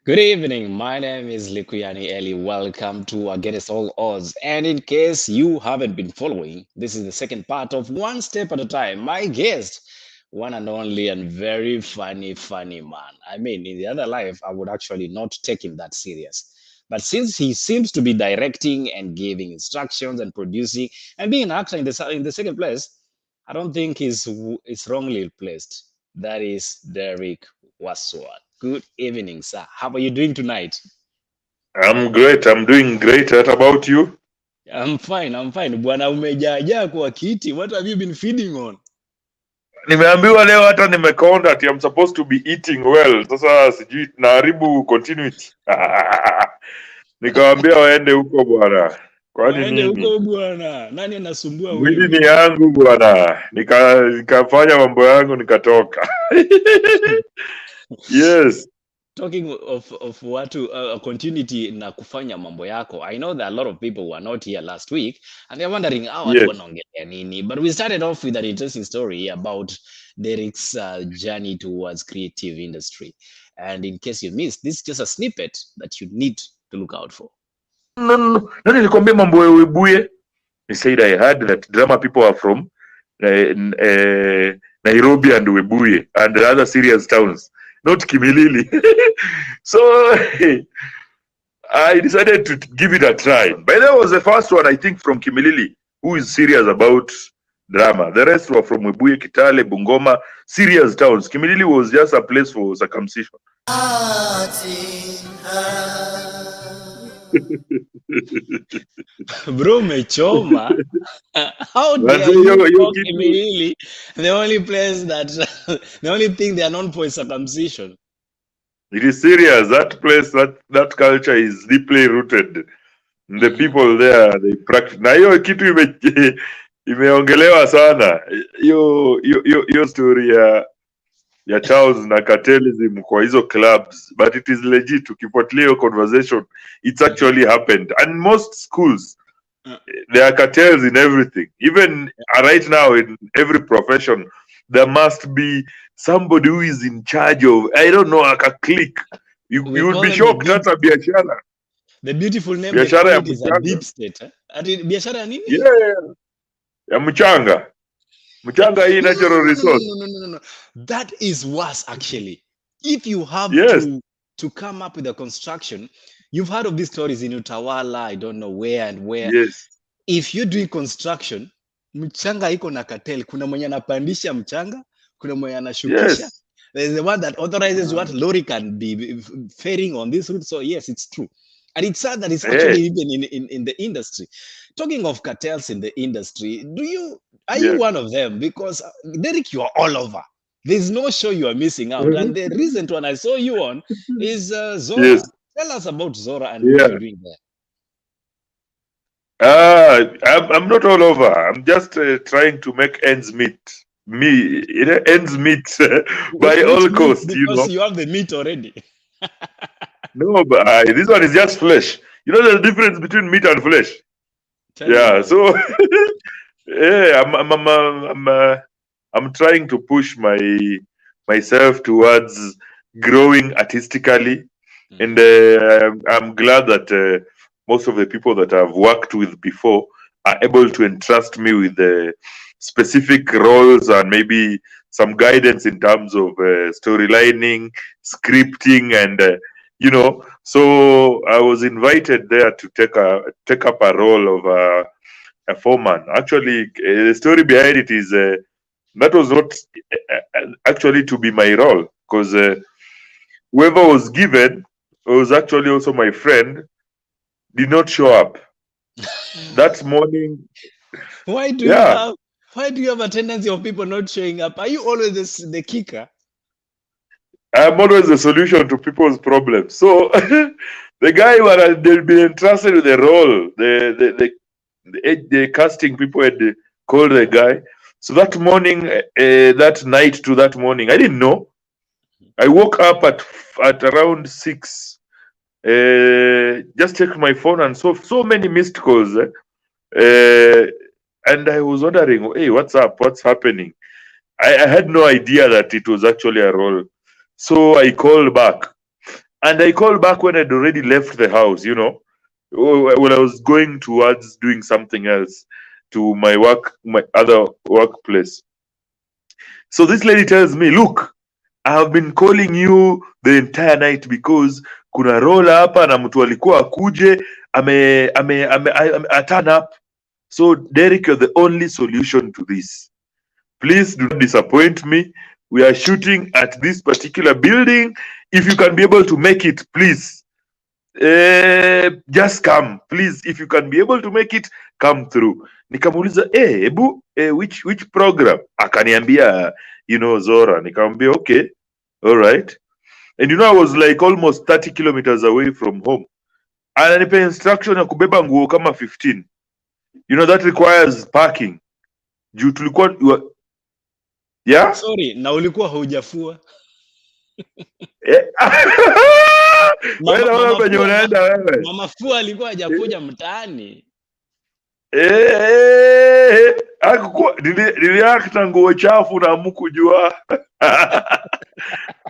Good evening. My name is Likuyani Eli. Welcome to Against All Odds. And in case you haven't been following, this is the second part of One Step at a Time. My guest, one and only and very funny man. I mean, in the other life, I would actually not take him that serious. But since he seems to be directing and giving instructions and producing and being an actor in the second place, I don't think he's wrongly placed. That is Derrick Waswa. Good evening, sir. How are you doing tonight? I'm great. I'm doing great. What about you? I'm fine. Bwana umejaajaa kwa kiti. What have you been feeding on? Nimeambiwa leo hata nimekonda ati I'm supposed to be eating well. Sasa sijui naharibu continuity. Nikawaambia waende huko bwana. Kwani waende huko bwana. Nani anasumbua wewe? Mwili ni yangu bwana. Nikafanya mambo yangu nikatoka. Yes. Talking of what continuity na kufanya mambo yako, I know that a lot of people were not here last week and they're wondering how watu wanaongelea nini, but we started off with an interesting story about Derrick's journey towards creative industry, and in case you missed, this is just a snippet that you need to look out for. No, nilikwambia mambo ya Webuye. He said I heard that drama people are from Nairobi and Webuye and the other serious towns, not Kimilili. So I decided to give it a try. But that was the first one, I think, from Kimilili, who is serious about drama. The rest were from Webuye, Kitale, Bungoma, serious towns. Kimilili was just a place for circumcision. Bro, mechoma. How dare you Kimilili? The only place that, the only thing they are known for is circumcision. It is serious. That place, that culture is deeply rooted. The people there, they practice. Na hiyo kitu imeongelewa sana. Hiyo story ya Charles na cartelism kwa hizo clubs, but it is legit. Ukifuatilia hiyo conversation, it's actually happened. And most schools, there are cartels in everything. Even right now, in every profession, there must be somebody who is in charge of, I don't know, like a clique. You would be shocked. That's a biashara. The beautiful name is a deep state. Biashara ya nini? Yeah. Ya mchanga. Mchanga hii natural resource. No. That is worse, actually. If you have to come up with a construction, you've heard of these stories in Utawala, I don't know where and where. Yes. If you're doing construction, mchanga iko na cartel. Kuna mwenye anapandisha mchanga, kuna mwenye anashukisha. Yes. There's the one that authorizes what lorry can be ferrying on this route. So yes, it's true. And it's sad that it's actually even in the industry. Talking of cartels in the industry, are you one of them? Because Derrick, you are all over. There's no show you are missing out. And the recent one I saw you on is Zora. Yes. Tell us about Zora and what you're doing there. I'm not all over. I'm just trying to make ends meet. Ends meet by all costs. Because you have the meat already. No, but this one is just flesh. You know the difference between meat and flesh. So I'm trying to push myself towards growing artistically, and I'm glad that most of the people that I've worked with before are able to entrust me with the specific roles and maybe some guidance in terms of storylining, scripting, and so I was invited there to take up a role of a foreman. Actually, the story behind it is that was not actually to be my role, because whoever was given was actually also my friend, did not show up that morning. Why do Yeah, you have a tendency of people not showing up? Are you always the kicker? I'm always the solution to people's problems. So the guy who they'll be entrusted with the role, the casting people had called the guy. So that morning, that night to that morning, I didn't know. I woke up at around 6. Just checked my phone and saw so many missed calls. And I was wondering, hey, what's up? What's happening? I had no idea that it was actually a role. So I called back. And I called back when I'd already left the house, when I was going towards doing something else to my other workplace. So this lady tells me, look, I have been calling you the entire night because kuna role hapa na mtu alikuwa akuje turn up. So Derrick, you're the only solution to this. Please do not disappoint me. We are shooting at this particular building. If you can be able to make it, please. Just come, please. If you can be able to make it, come through. Nikamuuliza, ebu, which program? Akaniambia, Zora. Nikamwambia, okay, all right. And I was like almost 30 kilometers away from home. Ananipa instruction ya kubeba nguo kama 15. That requires parking. Juu tulikuwa yeah? Sorry, na ulikuwa haujafua. Mama Fua alikuwa hajakuja mtaani. Niliakta nguo chafu na hamkujua.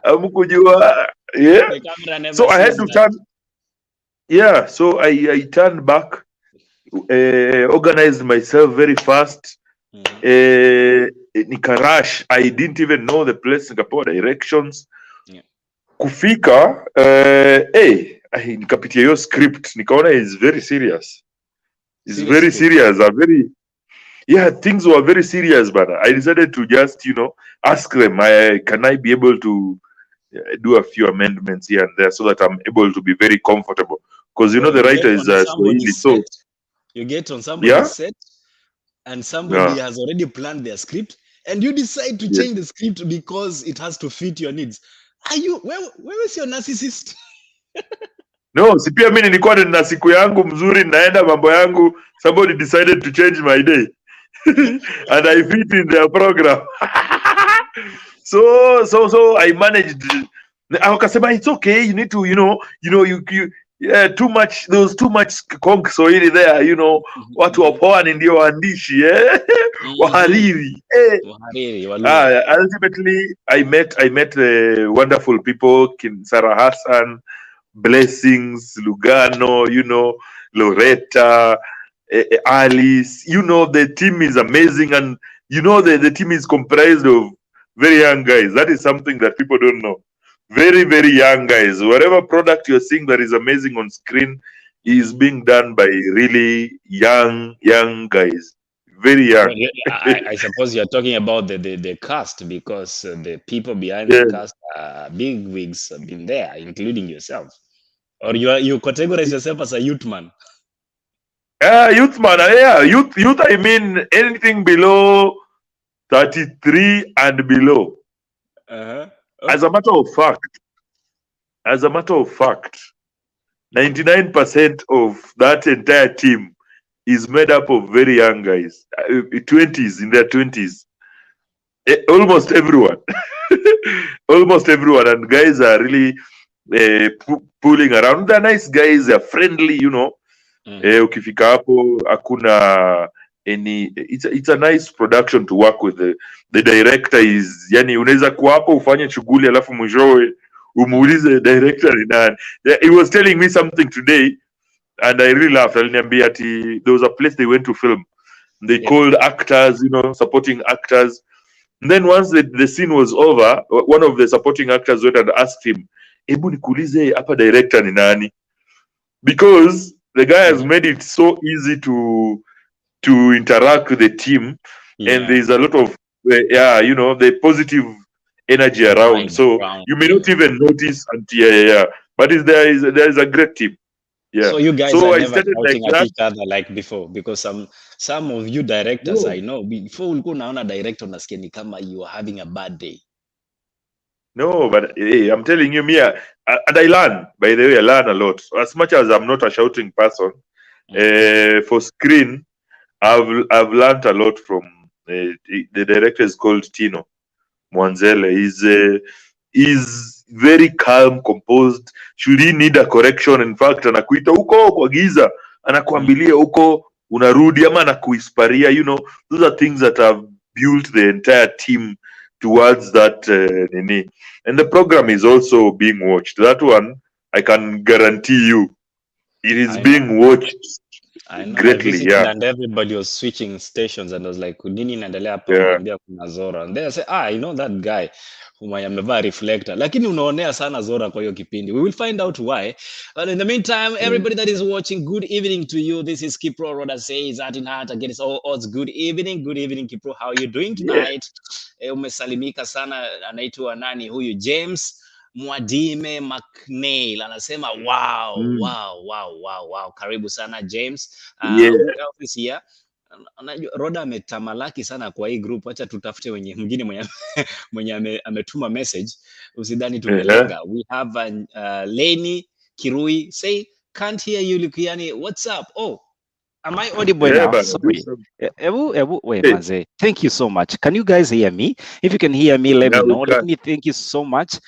Hamkujua. Yeah. So I had to turn. Yeah, so I turned back, organized myself very fast. Nikarash. I didn't even know the place, nikapewa directions. Kufika, nikapitia hiyo script, nikaona is very serious. It's very serious. Things were very serious, but I decided to just, ask them, can I be able to do a few amendments here and there so that I'm able to be very comfortable? Because the writer is Swahili, so you get on somebody's set and somebody has already planned their script, and you decide to change the script because it has to fit your needs. Where is your narcissist? No, si pia mimi nilikuwa nina siku yangu mzuri, naenda mambo yangu. Somebody decided to change my day and I fit in their program. So I managed. Akasema it's okay, you need to, too much, there was too much conk Swahili there, watu wa pwani ndio waandishi, wahariri. Ultimately I met wonderful people, Sarah Hassan, Blessings, Lugano, Loretta, Alice. The team is amazing, and the team is comprised of very young guys. That is something that people don't know. Very, very young guys. Whatever product you're seeing that is amazing on screen is being done by really young guys. Very young. I suppose you're talking about the cast, because the people behind the cast are big wigs have been there, including yourself. Or you categorize yourself as a youth man? Youth man, youth. I mean anything below 33 and below. Okay. As a matter of fact, 99% of that entire team is made up of very young guys, 20s, in their 20s. Almost everyone. Almost everyone. And guys are really pulling around. They're nice guys, they're friendly, ukifika hapo hakuna any, it's a nice production to work with. The director is, yani unaweza kuwa hapo ufanye shughuli alafu mwishowe umuulize director ni nani. He was telling me something today. and I really laughed. Aliniambia ati there was a place they went to film. They Yep. called actors, supporting actors. And then once the scene was over, one of the supporting actors went and asked him, "Ebu nikuulize hapa director ni nani?" Because the guy has made it so easy to interact with the team, and Yeah. there's a lot of the positive energy around. Vibe So around. you may Yeah. not even notice until but there is a great team. Yeah. So you guys So are I never started like shouting at that. each other like before, because some of you directors I No, know, before ulikuwa unaona director unasikia ni kama you are having a bad day. no, but hey, I'm telling you, and I learn. By the way, I learn a lot. As much as I'm not a shouting person, for screen, I've learned a lot from the director is called Tino Mwanzele. He's very calm, composed. Should he need a correction, in fact, anakuita huko kwa giza, anakuambilia huko unarudi ama anakuisparia. Those are things that have built the entire team towards that nini. And the program is also being watched. That one, I can guarantee you, it is I know. being watched I know. I greatly. visited Yeah, and everybody was switching stations and I was like, nini inaendelea hapa? yeah. Wanaambia kuna Zora. And then I say, I know that guy whom I amevaa reflector. Lakini unaonea sana Zora kwa hiyo kipindi. We will find out why. But in the meantime, everybody that is watching, good evening to you. This is Kipro Roda says TheArtsinHeart again. It's all odds. Good evening. Good evening, Kipro. How are you doing Yeah. tonight? Umesalimika sana. Anaitwa nani huyu? James Mwadime McNeil anasema wow. Karibu sana James. Yeah. Who else is here? Unajua Roda ametamalaki sana kwa hii group. Acha tutafute mwingine mwenye ametuma message. Usidhani tumelenga. We have Leni Kirui say can't hear you Lukiani. What's up? Oh, am I audible Yeah, now? but Sorry. Wait, hey, Manze. Thank you so much. Can you guys hear me? If you can hear me, let me now we know. can. Let me thank you so much.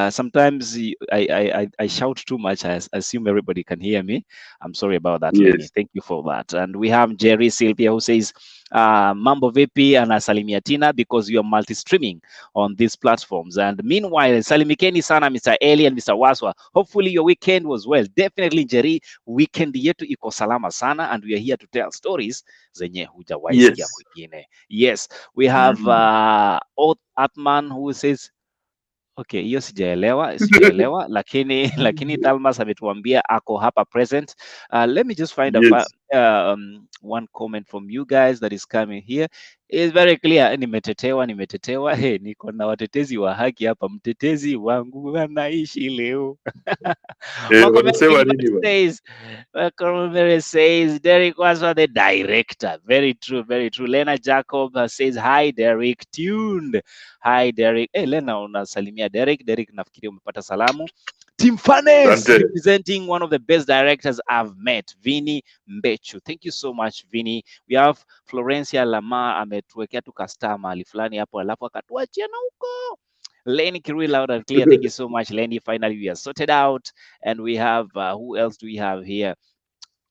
Sometimes I shout too much. I assume everybody can hear me. I'm sorry about that, Lenny. Yes. Thank you for that. And we have Jerry Sylvia who says, Mambo VP anasalimia Tina because you are multi-streaming on these platforms. And meanwhile, salimikeni sana Mr. Eli and Mr. Waswa. Hopefully your weekend was well. Definitely, Jerry, weekend yetu iko salama sana and we are here to tell stories zenye hujawahi sikia Yes. kwingine. Yes, we have Oath Atman who says okay, hiyo sijaelewa lakini Dalmas ametuambia ako hapa present. Let me just find Yes. one comment from you guys that is coming here. It's very clear. Nimetetewa. Hey, niko na watetezi wa haki hapa. Mtetezi wangu anaishi leo. Wanasema nini bwana? Says Derrick Waswa the director. Very true, very true. Lena Jacob says hi Derrick, tuned. Hi Derrick. Hey, Lena unasalimia Derrick. Derrick nafikiri umepata salamu. Team Fanes Asante. representing one of the best directors I've met, Vinny Mbechu. Thank you so much, Vinny. We have Florencia Lama ametuwekea tu customer mahali fulani hapo alafu akatuachia na huko. Lenny Kirui loud and clear. Thank you so much, Lenny. Finally, we are sorted out. And we have, who else do we have here?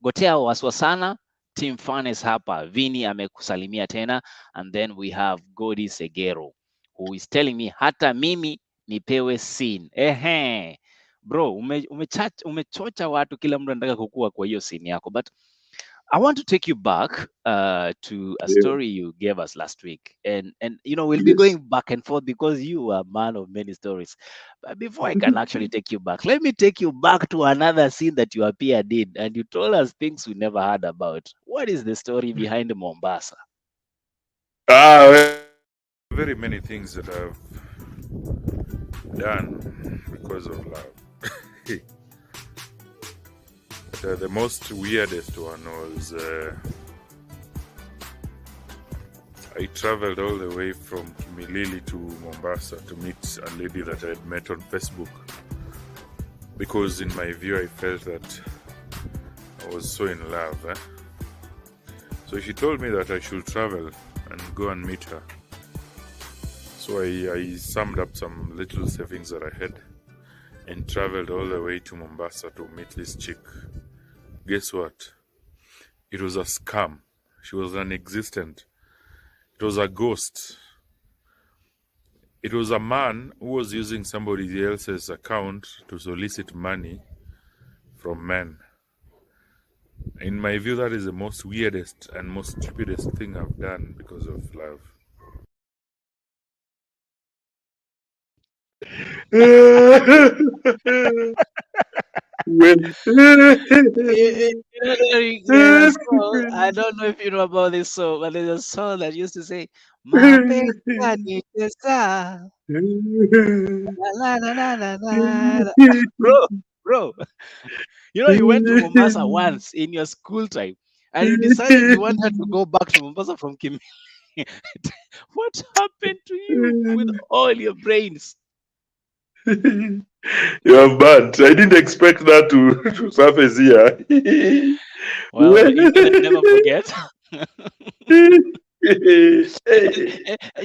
Gotea Waswa sana. Team Fanes hapa. Vini amekusalimia tena. And then we have Godi Segero, who is telling me, hata mimi nipewe scene. Ehe. Bro, umechocha watu kila mtu anataka kukua kwa hiyo scene yako. But I want to take you back to a story you gave us last week. And we'll be going back and forth because you are a man of many stories. But before I can actually take you back, let me take you back to another scene that you appeared in. And you told us things we never heard about. What is the story behind Mombasa? Well, very many things that I've done because of love. But the most weirdest one was I traveled all the way from Kimilili to Mombasa to meet a lady that I had met on Facebook, because in my view I felt that I was so in love. So she told me that I should travel and go and meet her. So I summed up some little savings that I had and traveled all the way to Mombasa to meet this chick. Guess what? It was a scam. She was non-existent. It was a ghost. It was a man who was using somebody else's account to solicit money from men. In my view, that is the most weirdest and most stupidest thing I've done because of love. Well, There's a song. I don't know if you know about this song, but there's a song that used to say, "Mapenzi yanitesa, la la la la la la." Bro, bro, you went to Mombasa once in your school time, and you decided you wanted to go back to Mombasa from Kim. What happened to you with all your brains? you have burnt. I didn't expect that to surface here. Well, you can never forget.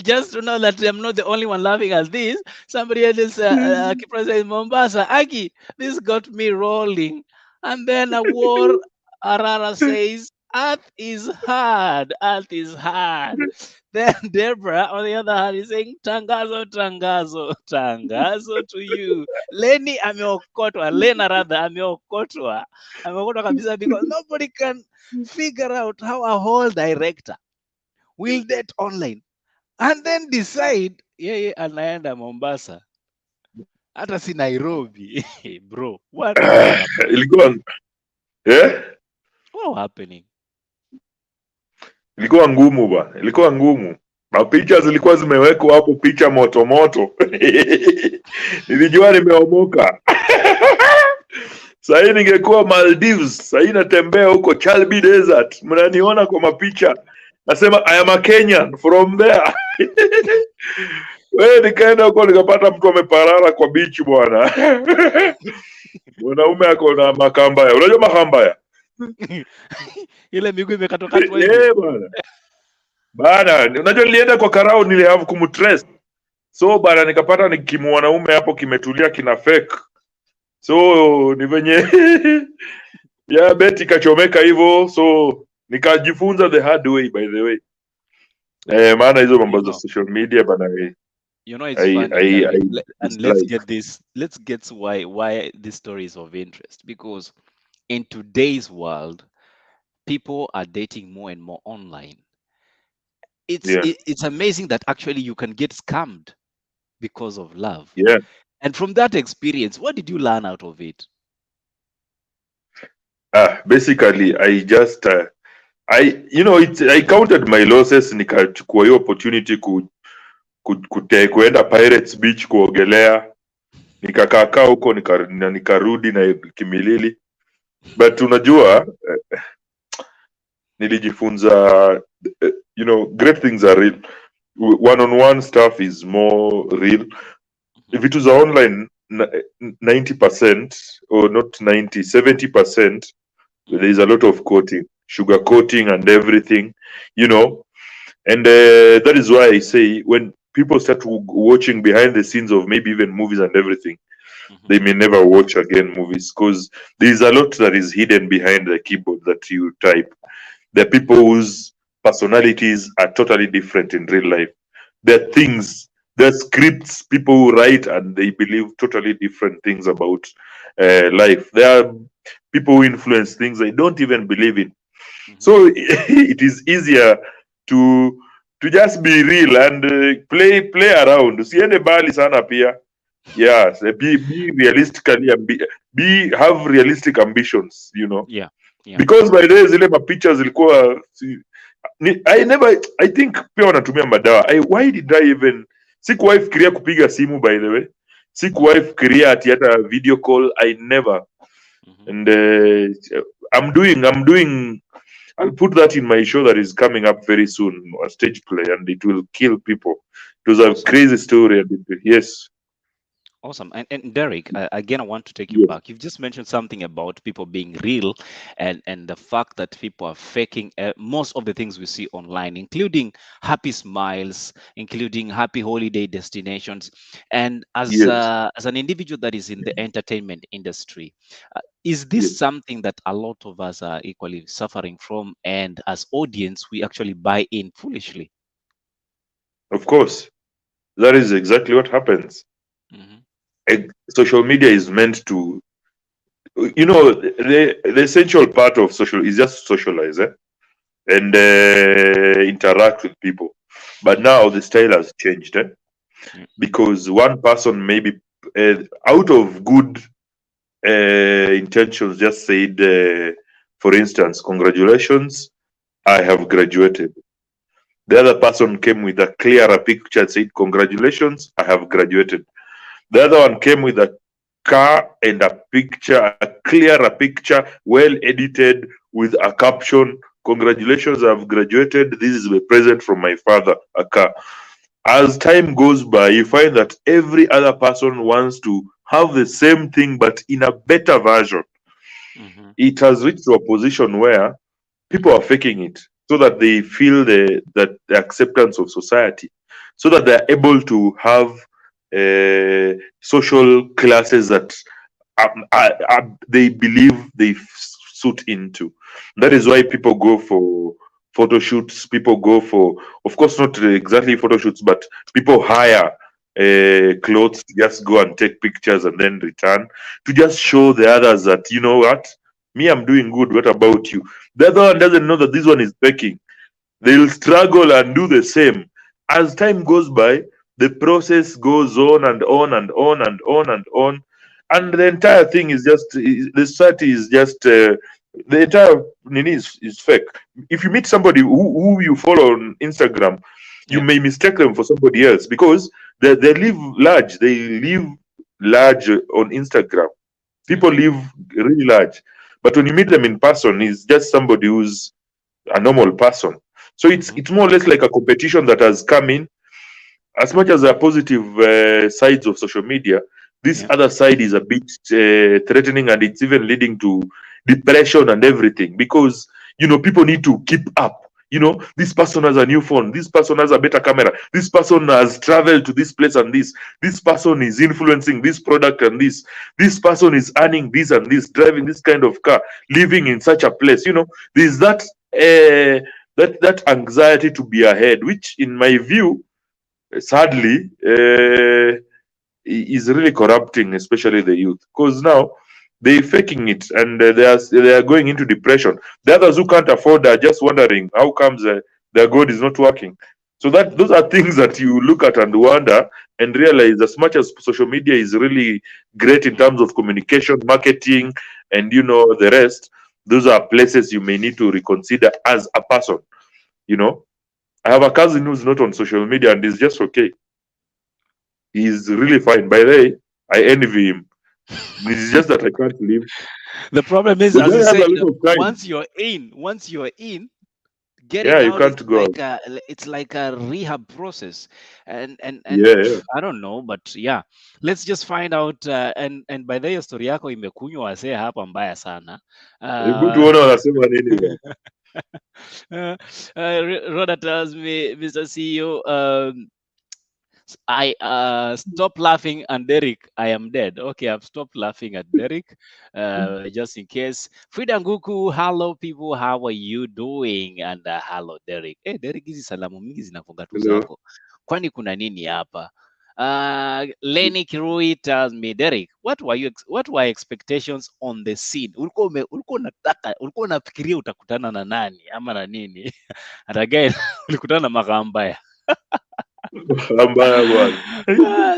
Just to know that I'm not the only one laughing at this. Somebody else, Kipra says, Mombasa, Aki, this got me rolling. And then a war, Arara says, Earth is hard, Earth is hard. Then Deborah, on the other hand, is saying, Tangazo, Tangazo, Tangazo to you. Lenny ameokotwa, Lena rather, ameokotwa. Ameokotwa kabisa because nobody can figure out how a whole director will date online and then decide yeye anaenda Mombasa hata si Nairobi. Bro, what was happening? ilikuwa What was happening? ilikuwa ngumu bwana, ilikuwa ngumu. Mapicha zilikuwa zimewekwa hapo, picha moto moto. Nilijua nimeomoka. Sahii ningekuwa Maldives, sahii natembea huko Chalbi Desert, mnaniona kwa mapicha, nasema I am a Kenyan from there. We nikaenda huko nikapata mtu ameparara kwa beach bwana. Mwanaume ako na makambaya, unajua makambaya? Ile miguu imekatwakatwa hivi bana. Unajua nilienda kwa karao, nilihave kumtrace, so bana nikapata nikimwanaume hapo kimetulia kina fake, so ni venye ya beti kachomeka hivyo, so nikajifunza the hard way, by the way. Maana hizo mambo za social media bana, it's funny. And let's get why this story is of interest, because in today's world people are dating more and more online. It's amazing that actually you can get scammed because of love. Yeah. And from that experience, what did you learn out of it? Basically I just I counted my losses, nikachukua hiyo opportunity kuenda Pirates Beach kuogelea, nikakaa huko nikarudi na Kimilili. But unajua nilijifunza great things are real, one-on-one stuff is more real. Vitu za online 90% or not 90, 70% there is a lot of sugar coating and everything, and that is why I say when people start watching behind the scenes of maybe even movies and everything, they may never watch again movies, because there is a lot that is hidden behind the keyboard that you type. There are people whose personalities are totally different in real life. There are things, there are scripts people who write and they believe totally different things about life. There are people who influence things they don't even believe in. So it is easier to just be real and play around. Usiende bali sana pia. Yes, be realistically have realistic ambitions, Yeah. Because by the way zile mapicha zilikuwa I think pia wanatumia madawa. Why did I even sikuwahi fikiria kupiga simu, by the way. Sikuwahi fikiria ati hata video call, I never. And I'm doing I'll put that in my show that is coming up very soon, a stage play, and it will kill people. It was a crazy story. Yes. Awesome. And Derrick, again, I want to take you back. You've just mentioned something about people being real and the fact that people are faking most of the things we see online, including happy smiles, including happy holiday destinations. And as an individual that is in the entertainment industry, is this something that a lot of us are equally suffering from? And as audience, we actually buy in foolishly? Of course. That is exactly what happens. Social media is meant to, you know, the essential part of social is just socialize, and interact with people. But now the style has changed, because one person maybe out of good intentions just said, for instance, congratulations, I have graduated. The other person came with a clearer picture and said, congratulations, I have graduated. The other one came with a car and a picture, a clearer picture, well edited, with a caption, congratulations, I've graduated. This is a present from my father, a car. As time goes by, you find that every other person wants to have the same thing, but in a better version. Mhm. It has reached to a position where people are faking it so that they feel the acceptance of society, so that they're able to have social classes that they believe they suit into. That is why people go for photo shoots. People go for, of course, not exactly photo shoots, but people hire clothes to just go and take pictures and then return, to just show the others that, you know what, me, I'm doing good. What about you? The other one doesn't know that this one is faking. They'll struggle and do the same. As time goes by, the process goes on and on and on and on and on. And the entire thing is just, the society is just, the entire nini is fake. If you meet somebody who you follow on Instagram, you Yeah. may mistake them for somebody else, because they live large. They live large on Instagram. People live really large. But when you meet them in person, it's just somebody who's a normal person. So Mhm. it's more or less like a competition that has come in. As much as there are positive sides of social media, this Yeah. other side is a bit threatening, and it's even leading to depression and everything, because people need to keep up. This person has a new phone, this person has a better camera, this person has traveled to this place, and this person is influencing this product, and this person is earning this and this, driving this kind of car, living in such a place. There's that anxiety to be ahead, which in my view, sadly, is really corrupting, especially the youth, because now they're faking it, and they are going into depression. The others who can't afford are just wondering how comes their god is not working. So that those are things that you look at and wonder, and realize, as much as social media is really great in terms of communication, marketing, and the rest, those are places you may need to reconsider as a person. you know I have a cousin who's not on social media and is just okay. He's really fine. By the way, I envy him. It's just that I can't live. The problem is, The as guy you has said, a lot of time. once you're in, Yeah, getting you out is can't go out. like it's like a rehab process, and Yeah, yeah. I don't know, but yeah, let's just find out. And by the way, story yako imekunywa wasee hapa mbaya sana. Hebu uh, tuone wanasema nini bwana. Rhoda tells me, Mr. CEO, I stop laughing and Derek, I am dead. Okay, I've stopped laughing at Derek. Just in case. Frida Nguku, hello people, how are you doing? And hello Derek. Derek, hizi salamu mingi zinafunga tu Hello. zako. Kwani kuna nini hapa? Lenny Kirui tells me, Derek, what were expectations on the scene? Ulikuwa unafikiria utakutana na nani ama na nini? And again, ulikutana na Makambaya. Mbaya bwana.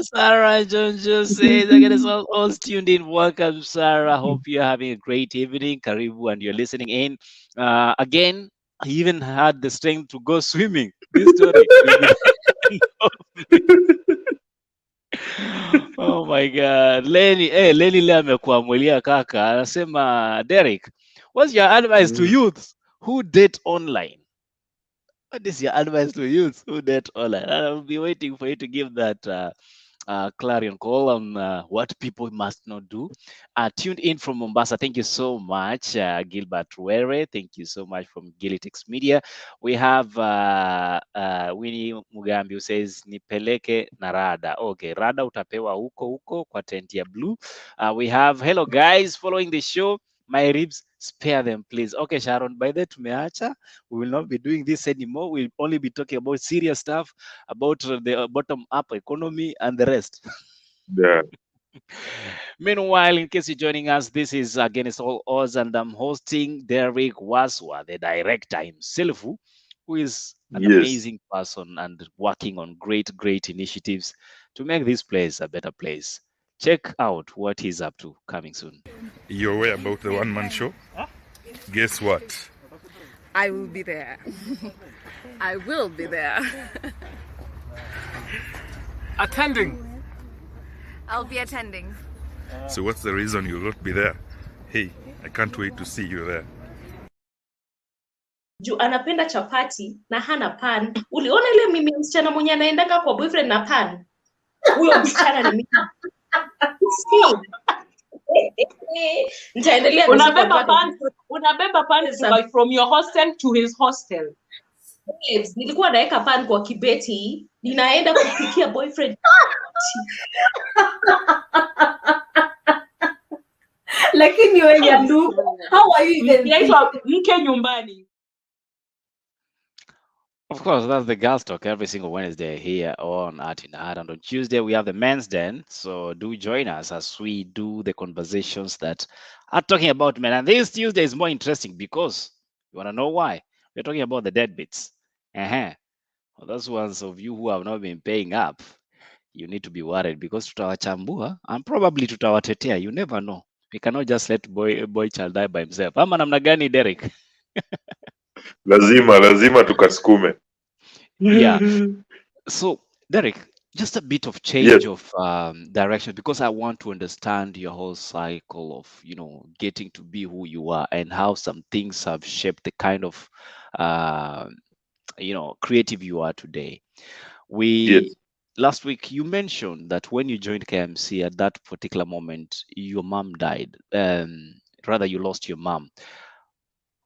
Sarah Jonjo says, I get us all tuned in. Welcome, Sarah. Hope you're having a great evening. Karibu, and you're listening in. Again, I even had the strength to go swimming. This story will be lovely. Oh my God. Lenny leo amekuamulia kaka. Anasema, Derek, what's your advice to youths who date online? What is your advice to youths who date online? I'll be waiting for you to give that clarion call on what people must not do. Tuned in from Mombasa. Thank you so much, Gilbert Were. Thank you so much from Gilitex Media. We have Winnie Mugambi who says nipeleke na rada. Okay, rada utapewa huko kwa tent ya blue. We have hello guys following the show. My ribs, spare them, please. Okay, Sharon, by the tumeacha. We will not be doing this anymore. We'll only be talking about serious stuff, about the bottom up economy and the rest. Yeah. Meanwhile, in case you're joining us, this is Against All Odds, and I'm hosting Derrick Waswa, the director himself, who is an Yes. amazing person and working on great initiatives to make this place a better place. Check out what he's up to coming soon. You're aware about the one-man show? Guess what? I will be there. I will be there. Attending. I'll be attending. So what's the reason you'll not be there? Hey, I can't wait to see you there. Juu anapenda chapati na hana pan. Uliona ile mimi msichana mwenye anaendanga kwa boyfriend na pan? Huyo msichana ni mimi. Nitaendelea Unabeba pan from your hostel to his hostel. Nilikuwa naweka pan kwa kibeti, ninaenda kupikia boyfriend. Lakini wewe ya ndugu, how are you even mke nyumbani? Of course, that's the girls talk every single Wednesday here on Art in Heart. And on Tuesday, we have the men's den. So do join us as we do the conversations that are talking about men. And this Tuesday is more interesting because you want to know why? We're talking about the deadbeats. Well, those ones of you who have not been paying up, you need to be worried because tutawachambua and probably tutawatetea. You never know. We cannot just let boy child die by himself. Ama namna gani, Derrick? Lazima tukasukume. Yeah. So, Derrick, just a bit of change of direction because I want to understand your whole cycle of, getting to be who you are and how some things have shaped the kind of, creative you are today. Last week, you mentioned that when you joined KMC at that particular moment, your mom died. Rather, you lost your mom.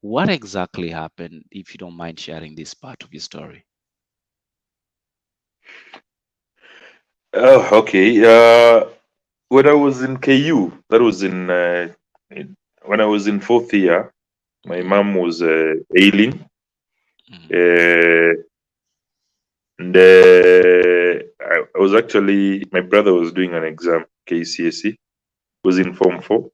What exactly happened, if you don't mind sharing this part of your story? Oh, okay. When I was in KU, that was when I was in 4th year, my mom was ailing. And I was actually, my brother was doing an exam, KCSE, was in Form 4.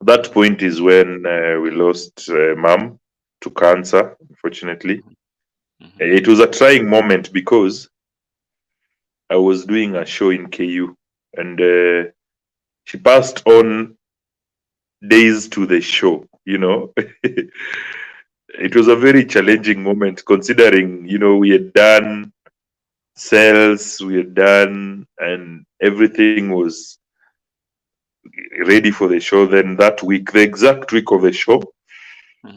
That point is when we lost mom to cancer, unfortunately. It was a trying moment because I was doing a show in KU and she passed on days to the show, It was a very challenging moment considering, we had done sales, we had done, and everything was ready for the show. Then that week, the exact week of the show,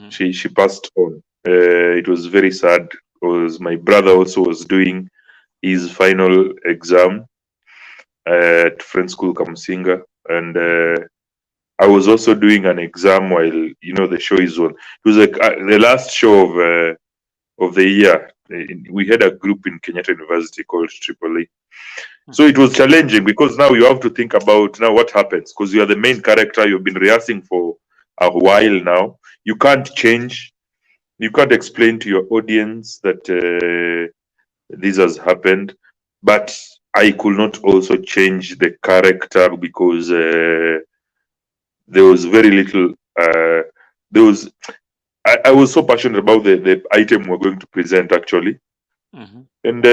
she passed on. It was very sad because my brother also was doing his final exam at Friends School Kamusinga, and I was also doing an exam while the show is on. It was like the last show of the year. We had a group in Kenyatta University called Triple A. So it was challenging because now you have to think about now what happens because you are the main character. You've been rehearsing for a while now. You can't change. You can't explain to your audience that this has happened. But I could not also change the character because there was very little. I was so passionate about the item we're going to present actually, and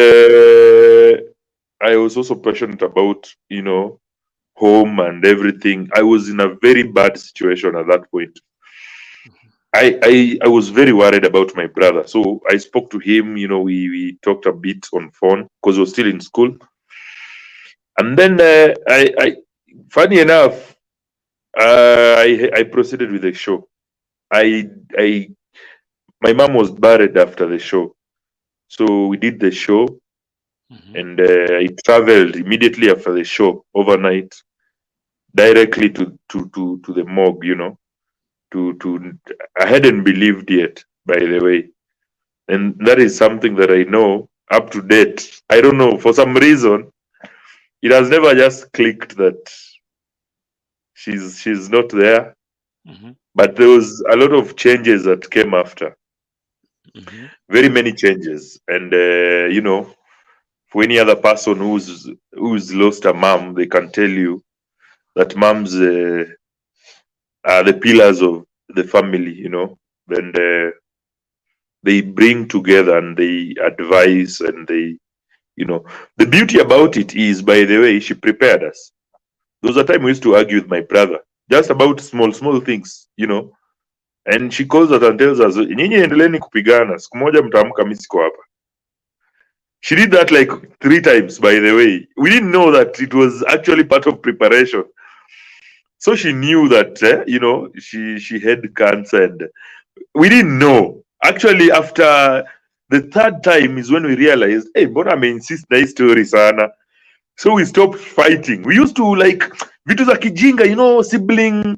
I was also passionate about home and everything. I was in a very bad situation at that point. I was very worried about my brother, so I spoke to him. We talked a bit on phone because we were still in school, and then I funny enough, I proceeded with the show. My mom was buried after the show, so we did the show, and I traveled immediately after the show overnight, directly to the morgue. I hadn't believed yet, by the way, and that is something that I know up to date. I don't know, for some reason, it has never just clicked that she's not there. But there was a lot of changes that came after. Very many changes, and for any other person who's lost a mom, they can tell you that moms are the pillars of the family, you know, and they bring together and they advise and they, you know, the beauty about it is, by the way, she prepared us. There was a time we used to argue with my brother just about small things, you know, and she calls us and tells us, nyinyi endeleeni kupigana, siku moja mtaamka mimi siko hapa. She did that like 3 times, by the way. We didn't know that it was actually part of preparation. So she knew that, you know, she had cancer, and we didn't know. Actually, after the 3rd time is when we realized, hey, mbona ameinsist na hii story sana. So we stopped fighting. We used to like vitu za kijinga, you know, sibling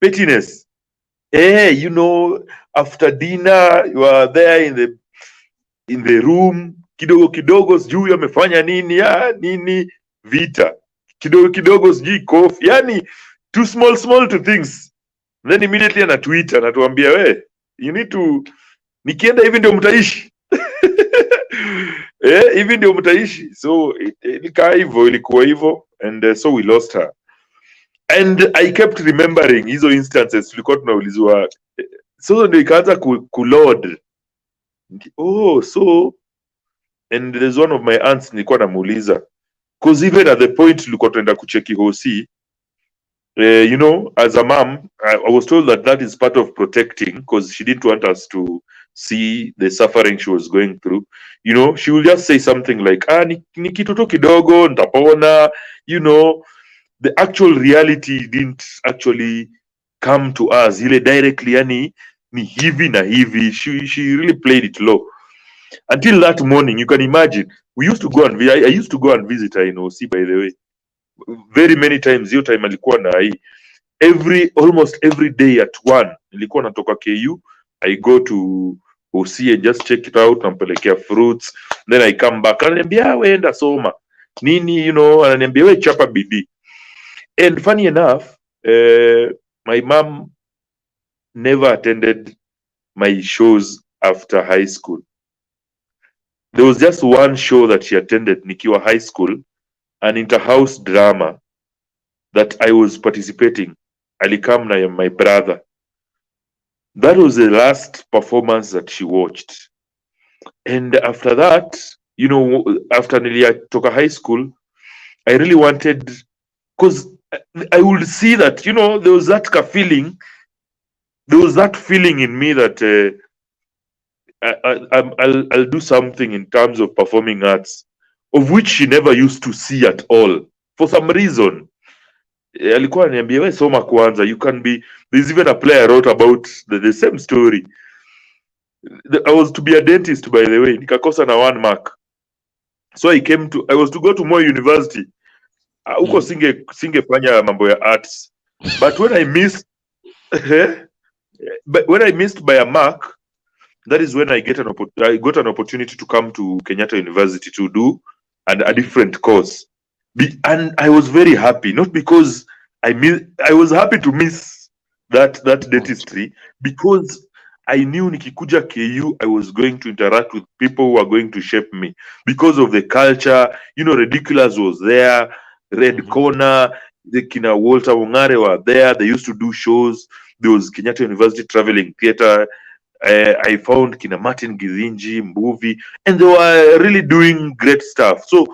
pettiness. You know, after dinner, you are there in the room, kidogo kidogo sijui amefanya nini, nini vita. Kidogo kidogo sijui kofi. Yani too small to things. Then immediately anatuita anatuambia, we, you need to, nikienda hivi ndio mtaishi. Hivi ndio mtaishi. So ilikaa hivyo, ilikuwa hivyo, and so we lost her. And I kept remembering hizo instances tulikuwa tunaulizwa. So ndio ikaanza kuload. Oh, so, and there's one of my aunts nilikuwa namuuliza, because even at the point tulikuwa tunaenda kucheki hosi, you know, as a mom, I was told that is part of protecting, because she didn't want us to see the suffering she was going through. You know, she will just say something like, ni kitu tu kidogo, nitapona. You know, the actual reality didn't actually come to us ile directly, yani ni hivi na hivi. She really played it low until that morning. You can imagine, we used to go and I used to go and visit her in OC, by the way, very many times. Hiyo time alikuwa na hii almost every day at 1 nilikuwa natoka KU, I go to OC and just check it out, nampelekea fruits, then I come back, ananiambia we enda soma nini, you know, ananiambia we chapa bidii. And funny enough, my mom never attended my shows after high school. There was just one show that she attended nikiwa high school, an inter-house drama that I was participating. Alikam na my brother. That was the last performance that she watched. And after that, you know, after nilitoka high school, I really wanted, because I would see that, you know, there was that feeling. There was that feeling in me that I'll do something in terms of performing arts, of which she never used to see at all for some reason. Alikuwa ananiambia we soma kwanza, you can be. There's even a play I wrote about the same story. I was to be a dentist, by the way, nikakosa na 1 mark, so I was to go to Moi University. Huko singefanya mambo ya arts, but when I missed by a mark, that is when I got an opportunity to come to Kenyatta University to do a different course. And I was very happy, not because I was happy to miss that dentistry, because I knew nikikuja KU, I was going to interact with people who are going to shape me because of the culture. You know, Ridiculous was there, Red Corner, the Kina Walter Wongare were there. They used to do shows. There was Kenyatta University Traveling Theatre. I found Kina Martin Gizinji, movie, and they were really doing great stuff. So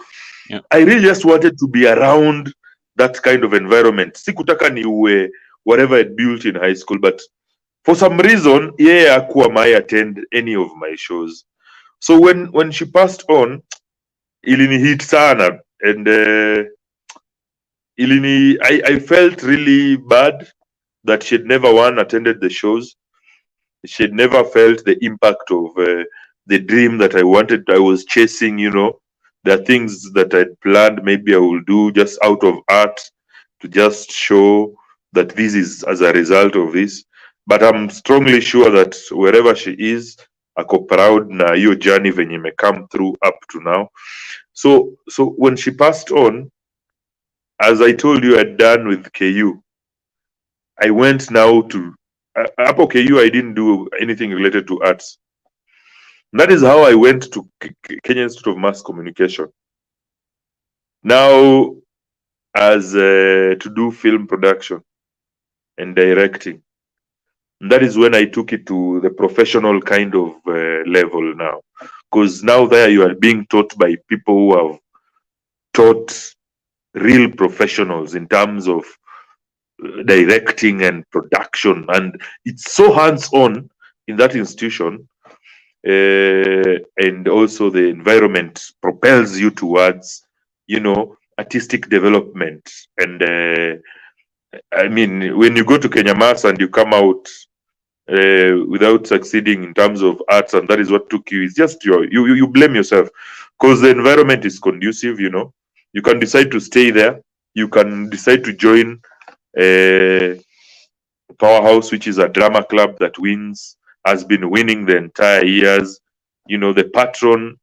yeah, I really just wanted to be around that kind of environment. Sikutaka niwe whatever I built in high school, but for some reason, hakuwa may attend any of my shows. So when she passed on, ilini hit sana, and I felt really bad that she had never attended the shows. She had never felt the impact of the dream that I was chasing. You know, there are things that I'd planned maybe I will do just out of art, to just show that this is as a result of this. But I'm strongly sure that wherever she is, ako proud na hiyo journey venye ime come through up to now. So when she passed on, as I told you, I'd done with KU. I went now to up KU. I didn't do anything related to arts. And that is how I went to Kenya Institute of Mass Communication. Now, as to do film production and directing. And that is when I took it to the professional kind of level now. Because now there you are being taught by people who have taught real professionals in terms of directing and production. And it's so hands-on in that institution. And also the environment propels you towards, artistic development. And I mean, when you go to Kenya Mass and you come out without succeeding in terms of arts, and that is what took you, it's just you blame yourself, because the environment is conducive. You can decide to stay there, you can decide to join Powerhouse, which is a drama club that has been winning the entire years. The patron,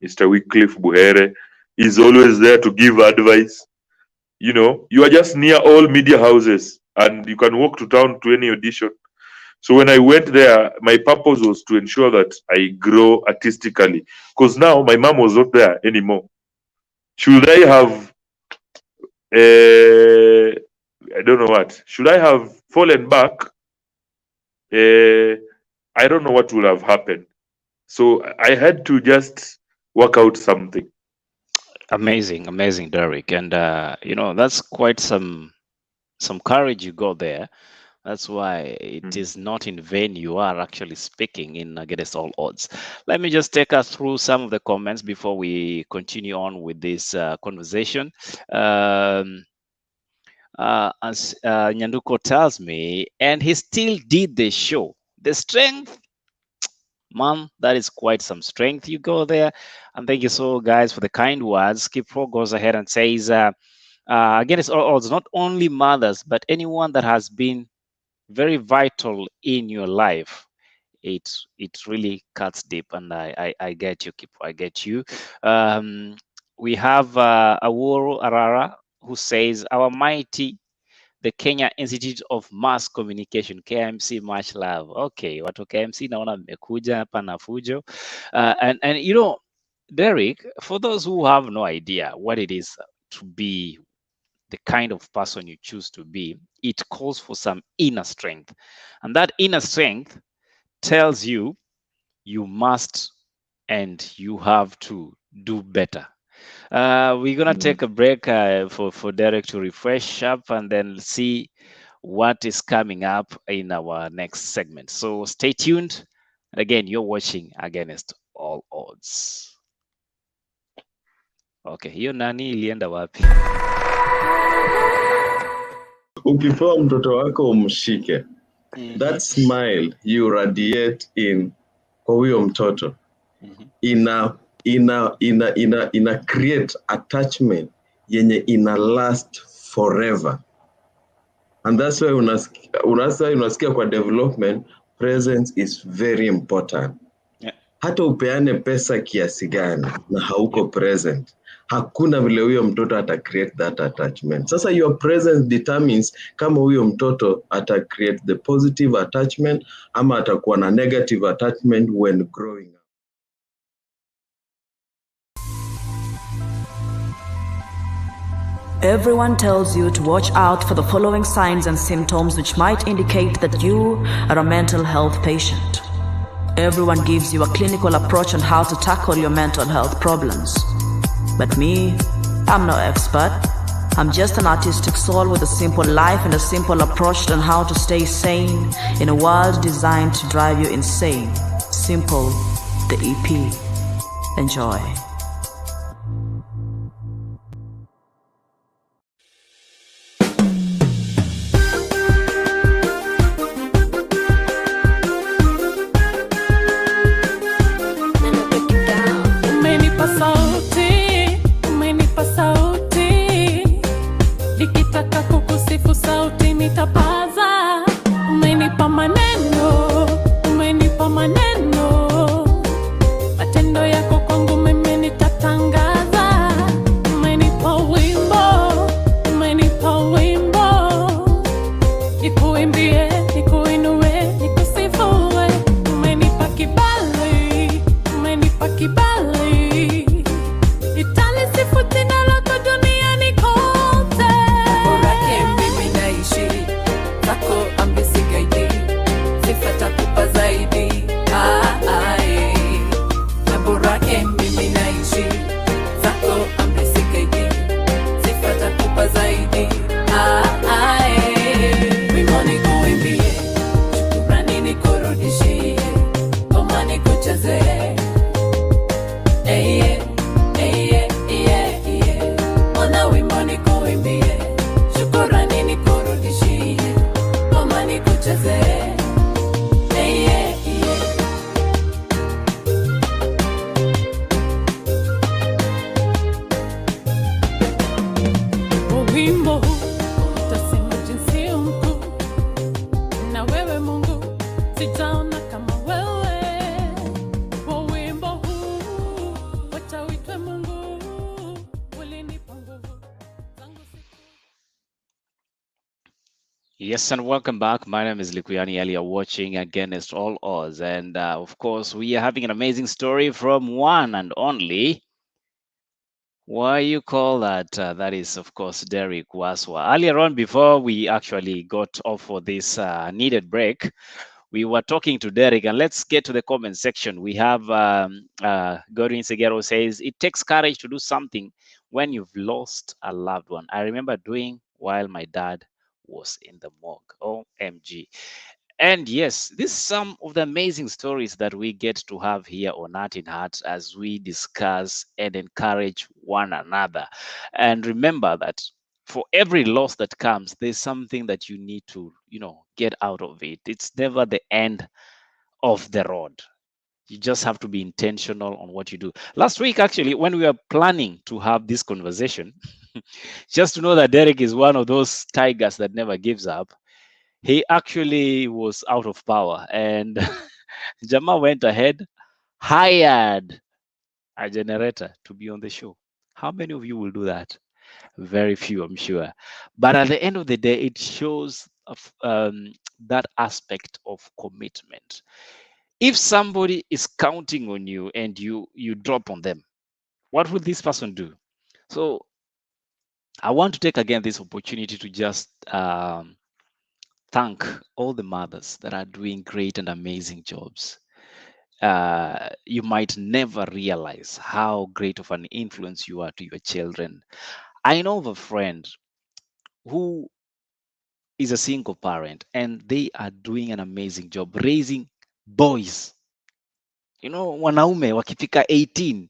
Mr. Wycliffe Buhere, is always there to give advice. You are just near all media houses and you can walk to town to any audition. So when I went there, my purpose was to ensure that I grow artistically, because now my mom was not there anymore. Should I have, I don't know what, should I have fallen back? I don't know what would have happened. So I had to just work out something. Amazing, Derrick. And that's quite some courage you got there. That's why it is not in vain you are actually speaking in Against All Odds. Let me just take us through some of the comments before we continue on with this conversation. As Nyanduko tells me, and he still did the show. The strength, man, that is quite some strength you go there. And thank you so, guys, for the kind words. Skip Pro goes ahead and says, Against All Odds, not only mothers, but anyone that has been very vital in your life. It really cuts deep, and I get you, Kip. I get you. We have Awuru Arara, who says, our mighty, the Kenya Institute of Mass Communication, KMC, much love. Okay, watu KMC naona mmekuja hapa na fujo. And Derrick, for those who have no idea what it is to be the kind of person you choose to be, it calls for some inner strength. And that inner strength tells you must and you have to do better. We're going to take a break for Derrick to refresh up and then see what is coming up in our next segment. So stay tuned. And again, you're watching Against All Odds. Okay, hiyo nani ilienda wapi? Ukipewa mtoto wako umshike, that smile you radiate kwa huyo mtoto, ina create attachment yenye ina last forever. And that's why unasikia kwa development, presence is very important. Hata upeane pesa kiasi gani na hauko present, hakuna vile huyo mtoto ata create that attachment. Sasa your presence determines kama huyo mtoto ata create the positive attachment ama atakuwa na negative attachment when growing up. Everyone tells you to watch out for the following signs and symptoms which might indicate that you are a mental health patient. Everyone gives you a clinical approach on how to tackle your mental health problems. But me, I'm no expert. I'm just an artistic soul with a simple life and a simple approach on how to stay sane in a world designed to drive you insane. Simple, the EP. Enjoy. Matendo yako kwangu mimi Yes, and welcome back. My name is Likuyani Ali. You're watching Against All Odds. And of course, we are having an amazing story from one and only. Why you call that? That is, of course, Derrick Waswa. Earlier on, before we actually got off for this needed break, we were talking to Derrick, and let's get to the comment section. We have Godwin Segero says, it takes courage to do something when you've lost a loved one. I remember doing while my dad was in the morgue. OMG. And yes, this is some of the amazing stories that we get to have here on Art in Heart as we discuss and encourage one another. And remember that for every loss that comes, there's something that you need to, get out of it. It's never the end of the road. You just have to be intentional on what you do. Last week, actually, when we were planning to have this conversation, just to know that Derrick is one of those tigers that never gives up, he actually was out of power, and Jama went ahead, hired a generator to be on the show. How many of you will do that? Very few, I'm sure. But at the end of the day, it shows that aspect of commitment. If somebody is counting on you and you drop on them, what will this person do? So I want to take again this opportunity to just thank all the mothers that are doing great and amazing jobs. You might never realize how great of an influence you are to your children. I know of a friend who is a single parent, and they are doing an amazing job raising boys. Wanaume wakifika 18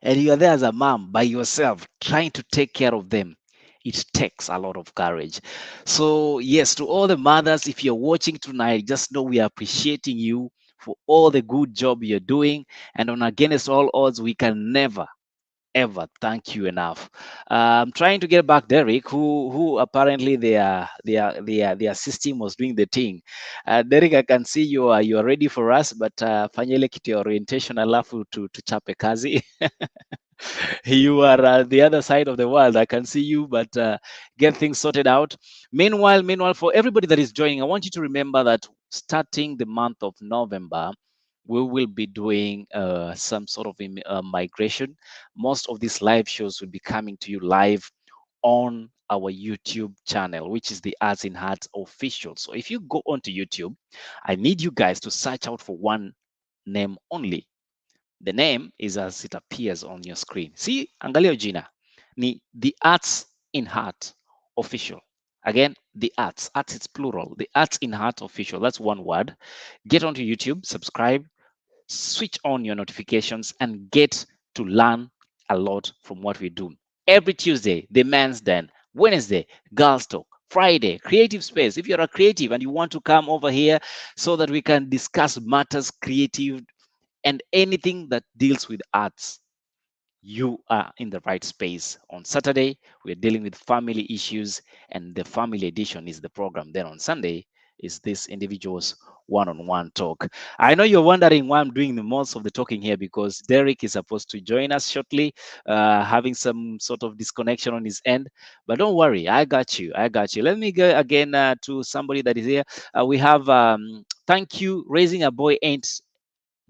and you are there as a mom by yourself trying to take care of them. It takes a lot of courage. So, yes, to all the mothers, if you're watching tonight, just know we are appreciating you for all the good job you're doing. And on Against All Odds, we can never ever thank you enough. I'm trying to get back Derrick, who apparently their system was doing the thing. Derrick, I can see you are ready for us, but fanya ile kitu ya orientation alafu to chape kazi. You are the other side of the world. I can see you, but get things sorted out. Meanwhile, for everybody that is joining, I want you to remember that starting the month of November, we will be doing some sort of migration. Most of these live shows will be coming to you live on our YouTube channel, which is the Arts in Hearts official. So if you go onto YouTube, I need you guys to search out for one name only. The name is as it appears on your screen. See, angalia jina ni the Arts in Heart official. Again, the arts it's plural. The Arts in Heart official. That's one word. Get onto YouTube, subscribe, switch on your notifications, and get to learn a lot from what we do. Every Tuesday, the Men's Den. Wednesday, Girls Talk. Friday, Creative Space. If you're a creative and you want to come over here so that we can discuss matters creative and anything that deals with arts, you are in the right space. On Saturday, we're dealing with family issues, and the family edition is the program. Then on Sunday is this individual's one-on-one talk. I know you're wondering why I'm doing the most of the talking here, because Derrick is supposed to join us shortly, having some sort of disconnection on his end. But don't worry, I got you. Let me go again to somebody that is here. We have thank you. Raising a boy ain't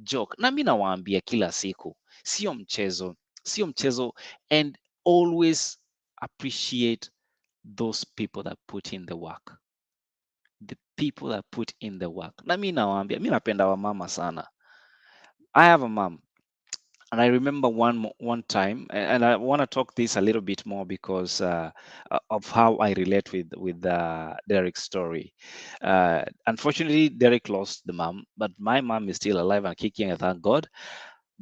joke. Na mimi nawaambia kila siku, sio mchezo, and always appreciate those people that put in the work. The people that put in the work. Na mimi nawaambia, mimi napenda wamama sana. I have a mom, and I remember one time, and I want to talk this a little bit more because of how I relate with Derrick's story. Unfortunately, Derrick lost the mom, but my mom is still alive and kicking, and thank God.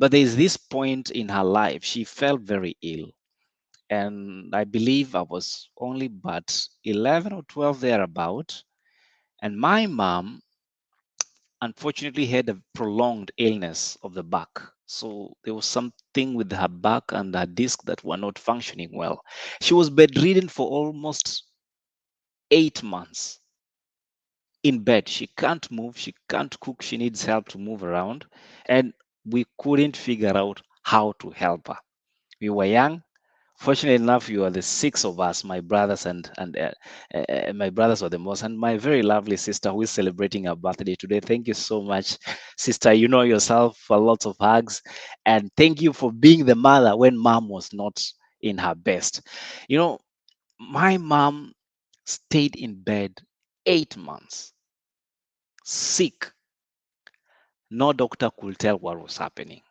But there's this point in her life, she felt very ill. And I believe I was only but 11 or 12 thereabout. And my mom, unfortunately, had a prolonged illness of the back. So there was something with her back and her disc that were not functioning well. She was bedridden for almost 8 months in bed. She can't move, she can't cook, she needs help to move around. And we couldn't figure out how to help her. We were young, Fortunately enough, you are the six of us, my brothers and my brothers are the most, and my very lovely sister who is celebrating her birthday today. Thank you so much, sister. You know yourself, for lots of hugs, and thank you for being the mother when mom was not in her best. You know, my mom stayed in bed 8 months, sick. No doctor could tell what was happening.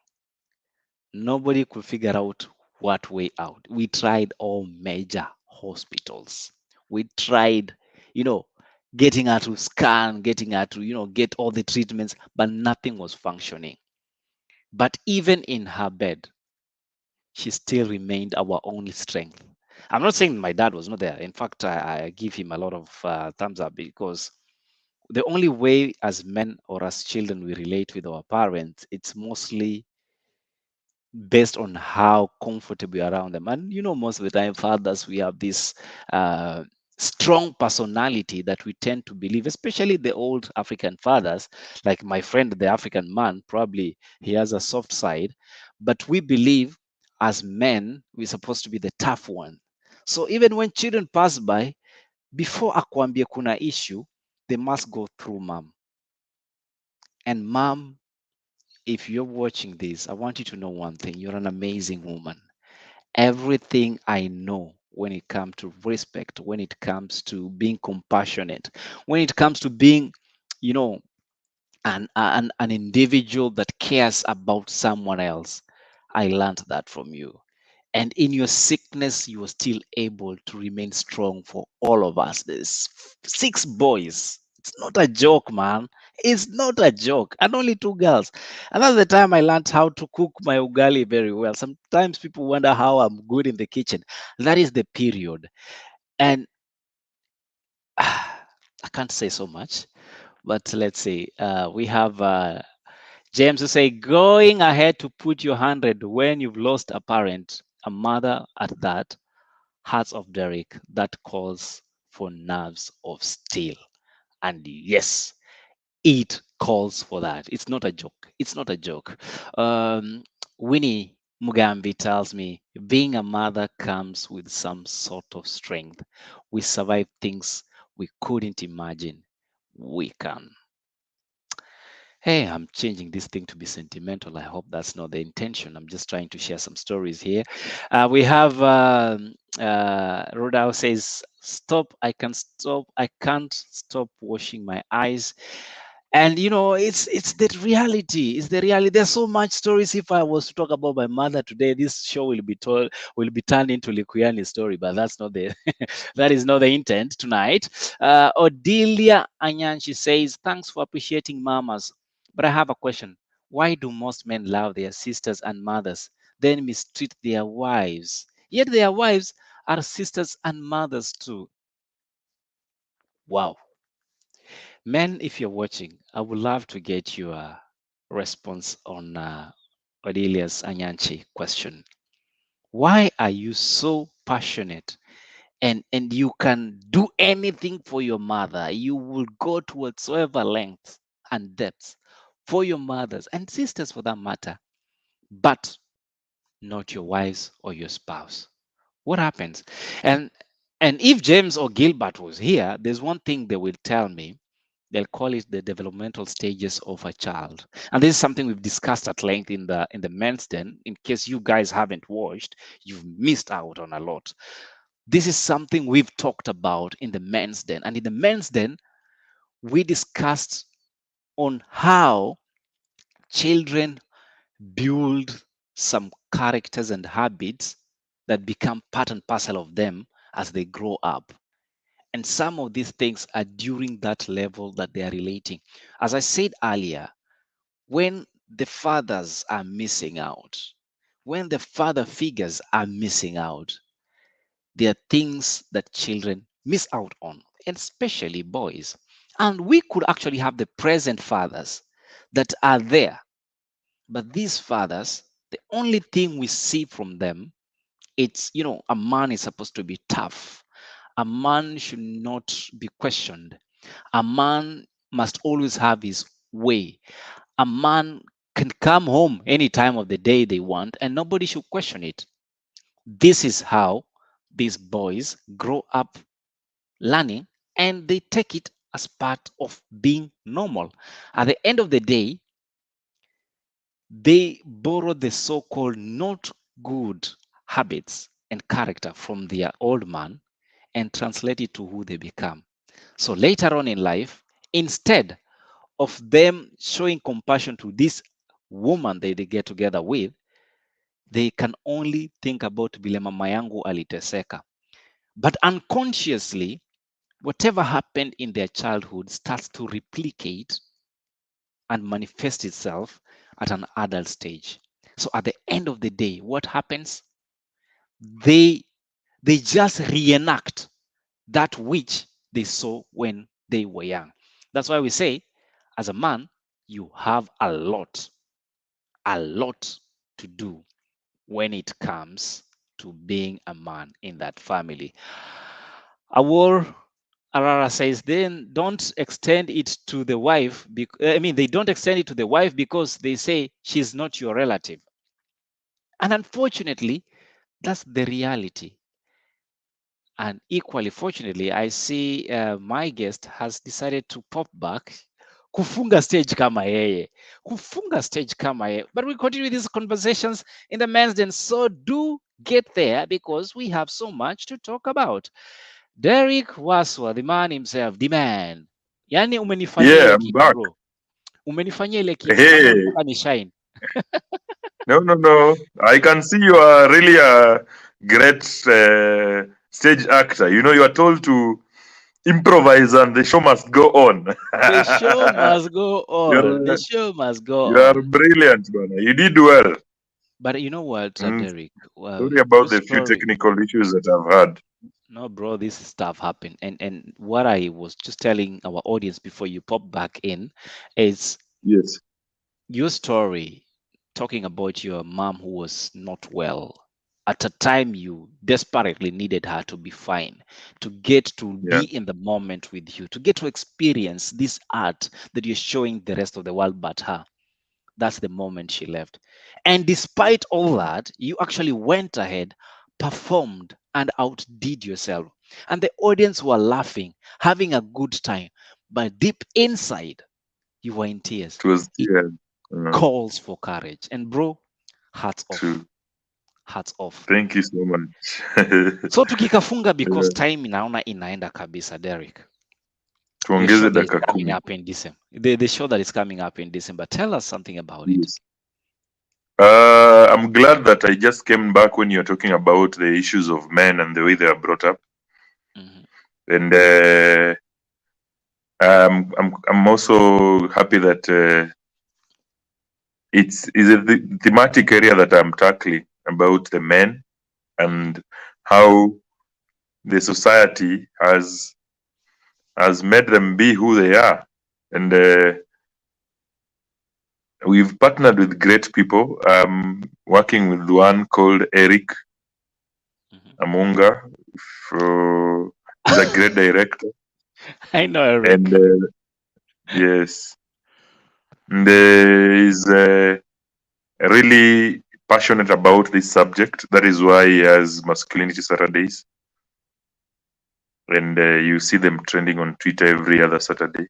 Nobody could figure out what way out. We tried all major hospitals. We tried, you know, getting her to scan, getting her to, get all the treatments, but nothing was functioning. But even in her bed, she still remained our only strength. I'm not saying my dad was not there. In fact, I give him a lot of thumbs up, because the only way as men or as children we relate with our parents, it's mostly based on how comfortable we are around them. And most of the time, fathers, we have this strong personality that we tend to believe, especially the old African fathers, like my friend, the African man, probably he has a soft side, but we believe as men, we're supposed to be the tough one. So even when children pass by, before akwambie kuna issue, they must go through mom. And mom, if you're watching this, I want you to know one thing: you're an amazing woman. Everything I know when it comes to respect, when it comes to being compassionate, when it comes to being, you know, an individual that cares about someone else, I learned that from you. And in your sickness, you were still able to remain strong for all of us. There's 6 boys. It's not a joke, man. It's not a joke. And only 2 girls. And that's the time I learned how to cook my ugali very well. Sometimes people wonder how I'm good in the kitchen. That is the period. And I can't say so much, but let's see. We have James who say, going ahead to put your 100 when you've lost a parent, a mother at that. Hearts of Derrick, that calls for nerves of steel. And yes, it calls for that. It's not a joke. It's not a joke. Winnie Mugambi tells me being a mother comes with some sort of strength. We survive things we couldn't imagine we can. Hey, I'm changing this thing to be sentimental. I hope that's not the intention. I'm just trying to share some stories here. We have Rodao says, "Stop! I can stop. I can't stop washing my eyes." And it's the reality. It's the reality. There's so much stories. If I was to talk about my mother today, this show will be turned into Likuyani's story. But that's not the that is not the intent tonight. Odelia Anyanchi says, "Thanks for appreciating mamas. But I have a question. Why do most men love their sisters and mothers, then mistreat their wives? Yet their wives are sisters and mothers too." Wow. Men, if you're watching, I would love to get your response on Odelia's Anyanchi question. Why are you so passionate and you can do anything for your mother? You will go to whatsoever lengths and depths for your mothers and sisters for that matter, but not your wives or your spouse. What happens? And if James or Gilbert was here, there's one thing they will tell me. They'll call it the developmental stages of a child. And this is something we've discussed at length in the men's den. In case you guys haven't watched, you've missed out on a lot. This is something we've talked about in the men's den. And in the men's den, we discussed on how children build some characters and habits that become part and parcel of them as they grow up. And some of these things are during that level that they are relating. As I said earlier, when the fathers are missing out, when the father figures are missing out, there are things that children miss out on, and especially boys. And we could actually have the present fathers that are there. But these fathers, the only thing we see from them, it's, a man is supposed to be tough. A man should not be questioned. A man must always have his way. A man can come home any time of the day they want and nobody should question it. This is how these boys grow up learning, and they take it as part of being normal. At the end of the day, they borrow the so-called not good habits and character from their old man and translate it to who they become. So later on in life, instead of them showing compassion to this woman that they get together with, they can only think about vile mama yangu aliteseka. But unconsciously, whatever happened in their childhood starts to replicate and manifest itself at an adult stage. So at the end of the day, what happens? They just reenact that which they saw when they were young. That's why we say, as a man, you have a lot to do when it comes to being a man in that family. Awor Arara says, then don't extend it to the wife. They don't extend it to the wife because they say she's not your relative. And unfortunately, that's the reality. And equally, fortunately, I see my guest has decided to pop back. Kufunga stage kama yeye. Kufunga stage kama yeye. But we continue these conversations in the men's den. So do get there because we have so much to talk about. Derrick Waswa, the man himself, the man. Yani umenifanyia Yeah, ile I'm kitu back. bro. Umenifanyia ile kitu. Hey. Naona unataka ni shine. No. I can see you are really a great stage actor. You know, you are told to improvise and the show must go on. The show must go on. The show must go You are on. brilliant, man. You did well. But you know what, Derrick? Sorry about the few technical issues that I've had. No, bro, this stuff happened. And what I was just telling our audience before you pop back in is yes, your story talking about your mom who was not well at a time you desperately needed her to be fine, to get to be in the moment with you, to get to experience this art that you're showing the rest of the world but her. That's the moment she left. And despite all that, you actually went ahead, performed, and outdid yourself. And the audience were laughing, having a good time. But deep inside, you were in tears. It was calls for courage. And bro, hats off. True. Hats off. Thank you so much. So tukikafunga because time inaona inaenda kabisa, Derrick. Tuongeze dakika 10. The show that is coming up in December. Tell us something about it. I'm glad that I just came back when you're talking about the issues of men and the way they are brought up. And I'm also happy that it's a thematic area that I'm tackling about the men and how the society has made them be who they are. And we've partnered with great people. Working with one called Eric Amunga. He's a great director. I know Eric. And yes. And he's really passionate about this subject. That is why he has Masculinity Saturdays. And you see them trending on Twitter every other Saturday.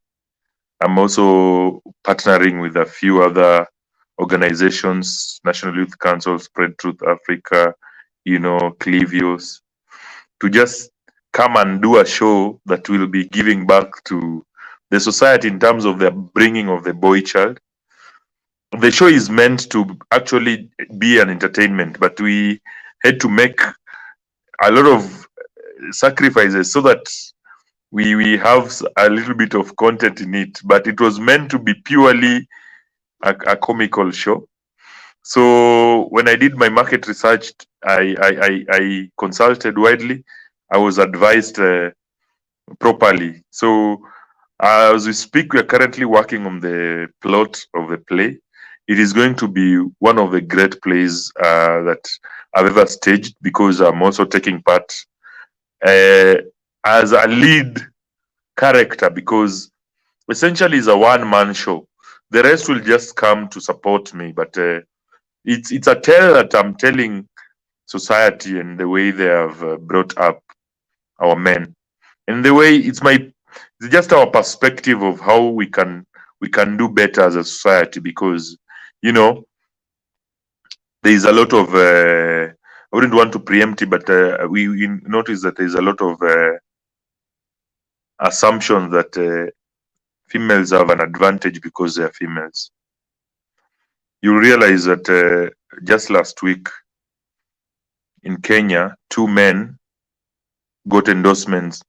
I'm also partnering with a few other organizations, National Youth Council, Spread Truth Africa, Clivios, to just come and do a show that will be giving back to the society in terms of the bringing of the boy child. The show is meant to actually be an entertainment, but we had to make a lot of sacrifices so that we have a little bit of content in it, but it was meant to be purely a comical show. So when I did my market research, I consulted widely. I was advised properly. So as we speak, we are currently working on the plot of the play. It is going to be one of the great plays that I've ever staged, because I'm also taking part as a lead character, because essentially it's a one-man show. The rest will just come to support me, but it's a tale that I'm telling society and the way they have brought up our men, and the way it's just our perspective of how we can do better as a society, because there is a lot of I wouldn't want to preempt it, but we notice that there is a lot of assumptions that females have an advantage because they are females. You realize that just last week in Kenya, 2 men got endorsements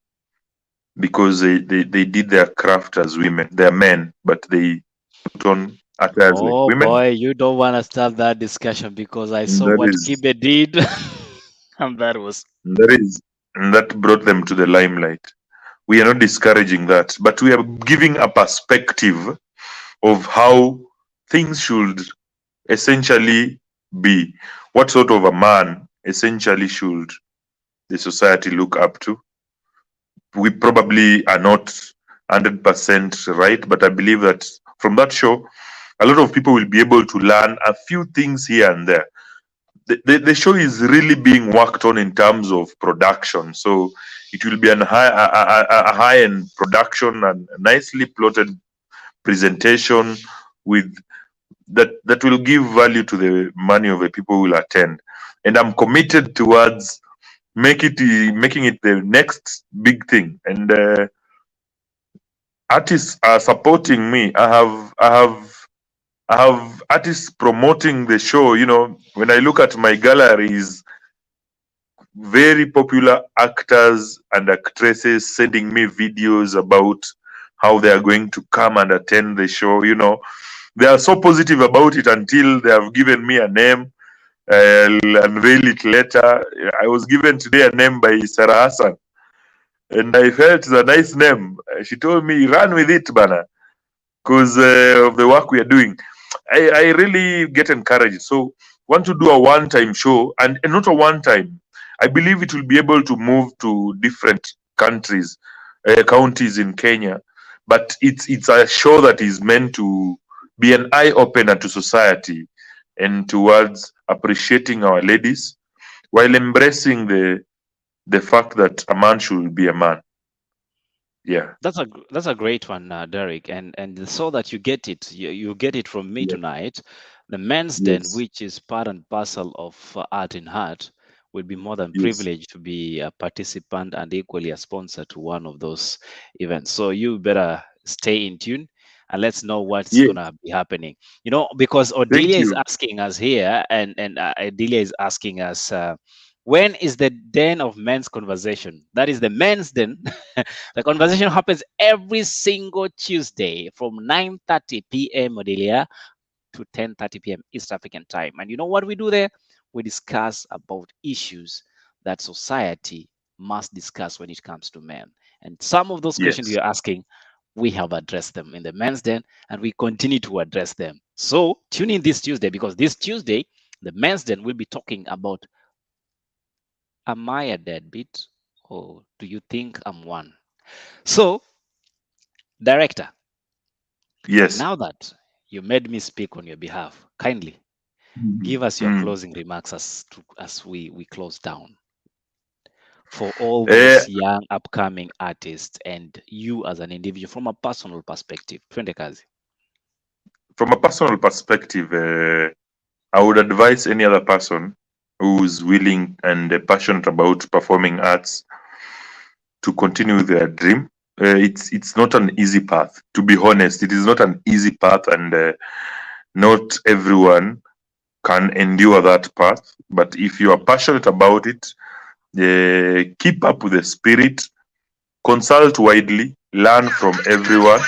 because they did their craft as women. They are men, but they put on attires like Oh women. boy, you don't want to start that discussion because I saw what Kibe did, and that brought them to the limelight. We are not discouraging that, but we are giving a perspective of how things should essentially be. What sort of a man essentially should the society look up to? We probably are not 100% right, but I believe that from that show, a lot of people will be able to learn a few things here and there. The show is really being worked on in terms of production, so it will be a high-end production and a nicely plotted presentation with that will give value to the money of the people who will attend. And I'm committed towards making it the next big thing. And artists are supporting me. I have artists promoting the show. When I look at my galleries, very popular actors and actresses sending me videos about how they are going to come and attend the show. They are so positive about it until they have given me a name. I'll unveil it later. I was given today a name by Sarah Hassan, and I felt it's a nice name. She told me, run with it, Bana, because of the work we are doing. I really get encouraged. So want to do a one-time show, and not a one-time. I believe it will be able to move to different countries, counties in Kenya. But it's a show that is meant to be an eye-opener to society and towards appreciating our ladies while embracing the fact that a man should be a man. Yeah, that's a great one, Derrick, and so that you get it, you get it from me tonight. The men's den, which is part and parcel of Art in Heart, will be more than privileged to be a participant and equally a sponsor to one of those events. So you better stay in tune and let's know what's gonna be happening. Because Odelia is asking us here, and Odelia is asking us, when is the den of men's conversation? That is the men's den. The conversation happens every single Tuesday from 9:30 p.m. Odelia to 10:30 p.m. East African time. And you know what we do there? We discuss about issues that society must discuss when it comes to men. And some of those questions you're asking, we have addressed them in the men's den, and we continue to address them. So tune in this Tuesday, because this Tuesday, the men's den will be talking about, am I a deadbeat, or do you think I'm one? So, director, now that you made me speak on your behalf, kindly give us your closing remarks as we close down for all those young upcoming artists and you as an individual from a personal perspective. Twende kazi. From a personal perspective, I would advise any other person who's willing and passionate about performing arts to continue with their dream. It's not an easy path, to be honest. It is not an easy path, and not everyone can endure that path. But if you are passionate about it, keep up with the spirit, consult widely, learn from everyone.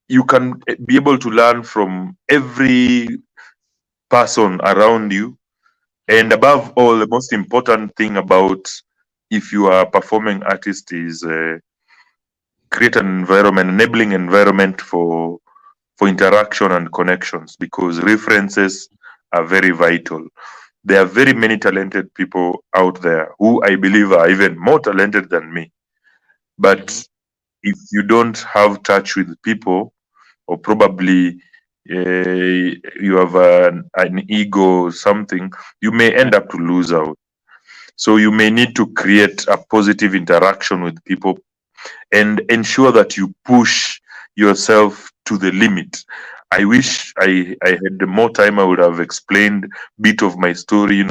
You can be able to learn from every person around you. And above all, the most important thing about if you are a performing artist is create an environment, enabling environment for interaction and connections, because references are very vital. There are very many talented people out there who I believe are even more talented than me. But if you don't have touch with people, or probably you have an ego, something, you may end up to lose out. So you may need to create a positive interaction with people and ensure that you push yourself to the limit. I wish I had more time. I would have explained bit of my story,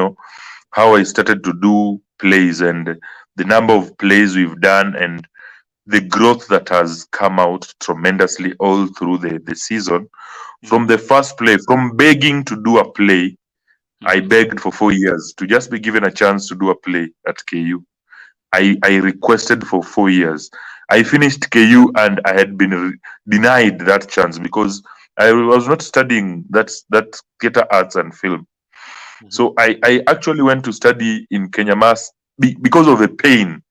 how I started to do plays and the number of plays we've done and the growth that has come out tremendously all through the season. From the first play, from begging to do a play, I begged for 4 years to just be given a chance to do a play at KU. I requested for 4 years. I finished KU and I had been denied that chance because I was not studying that theater arts and film. So I actually went to study in Kenya Mass because of the pain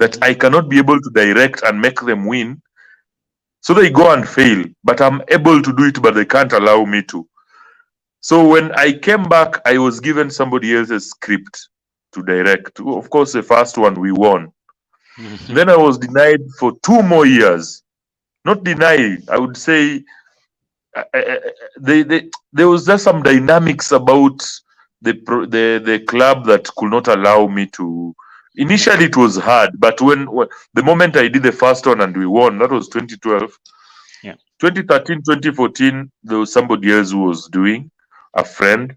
that I cannot be able to direct and make them win. So they go and fail, but I'm able to do it, but they can't allow me to. So when I came back, I was given somebody else's script to direct. Of course, the first one we won. Then I was denied for 2 more years. Not denied, I would say there was just some dynamics about the club that could not allow me to. Initially, it was hard, but when the moment I did the first one and we won, that was 2012. 2013, 2014, there was somebody else who was doing, a friend,